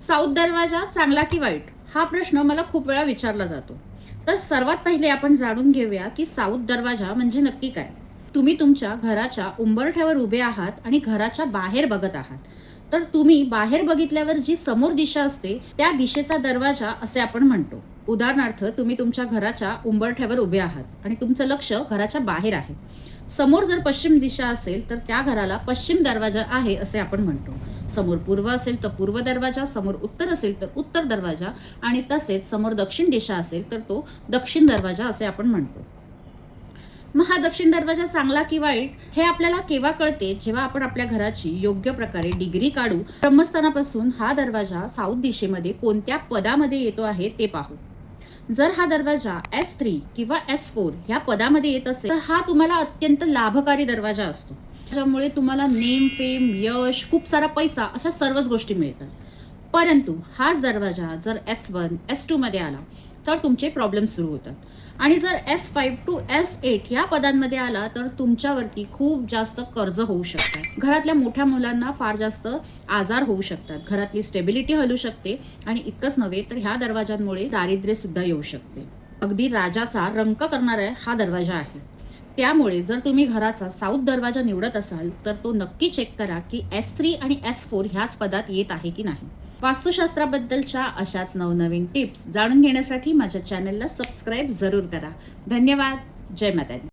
South दरवाजा चांगला की वाईट हा प्रश्न मला खूप वेळा विचारला जातो. तर सर्वात पहिले आपण जाणून घेऊया की साऊथ दरवाजा म्हणजे नक्की काय. तुम्ही तुमच्या घराच्या उंबरठ्यावर उभे आहात आणि घराच्या बाहेर बघत आहात. तर तुम्ही बाहेर बघितल्यावर जी समोर दिशा असते त्या दिशेचा दरवाजा असे आपण म्हणतो. उदाहरणार्थ तुम्ही तुमच्या घराच्या उंबरठ्यावर उभे आहात आणि तुमचं लक्ष घराच्या बाहेर आहे. समोर जर पश्चिम दिशा असेल तर त्या घराला पश्चिम दरवाजा आहे असे आपण म्हणतो. समोर पूर्व असेल तर पूर्व दरवाजा, समोर उत्तर असेल तर उत्तर दरवाजा आणि तसेच समोर दक्षिण दिशा असेल तर तो दक्षिण दरवाजा असे आपण म्हणतो. मग हा दक्षिण दरवाजा चांगला की वाईट हे आपल्याला केव्हा कळते, जेव्हा आपण आपल्या घराची योग्य प्रकारे डिग्री काढू. ब्रह्मस्थानापासून हा दरवाजा साऊथ दिशेमध्ये कोणत्या पदामध्ये येतो आहे ते पाहू. जर हा दरवाजा S3 किंवा S4 ह्या पदामध्ये येत असेल तर हा तुम्हाला अत्यंत लाभकारी दरवाजा असतो. त्याच्यामुळे तुम्हाला नेम, फेम, यश, खूप सारा पैसा अशा सर्वच गोष्टी मिळतात. परंतु हाच दरवाजा जर S1, S2 मध्ये आला तर तुमचे प्रॉब्लेम सुरू होतात. आणि जर S5 to S8 या पदांमध्ये आला तर तुमच्यावरती खूप जास्त कर्ज होऊ शकतात. घरातल्या मोठ्या मुलांना फार जास्त आजार होऊ शकतात. घरातली स्टेबिलिटी हलू शकते आणि इतकंच नव्हे तर ह्या दरवाजांमुळे दारिद्र्य सुद्धा येऊ शकते. अगदी राजाचा रंक करणारा हा दरवाजा आहे. त्यामुळे जर तुम्ही घराचा साऊथ दरवाजा निवडत असाल तर तो नक्की चेक करा की S3 आणि S4 ह्याच पदात येत आहे की नाही. वास्तुशास्त्राबद्दलच्या अशाच नवनवीन टिप्स जाणून घेण्यासाठी माझ्या चॅनलला सबस्क्राईब जरूर करा. धन्यवाद. जय माता दी.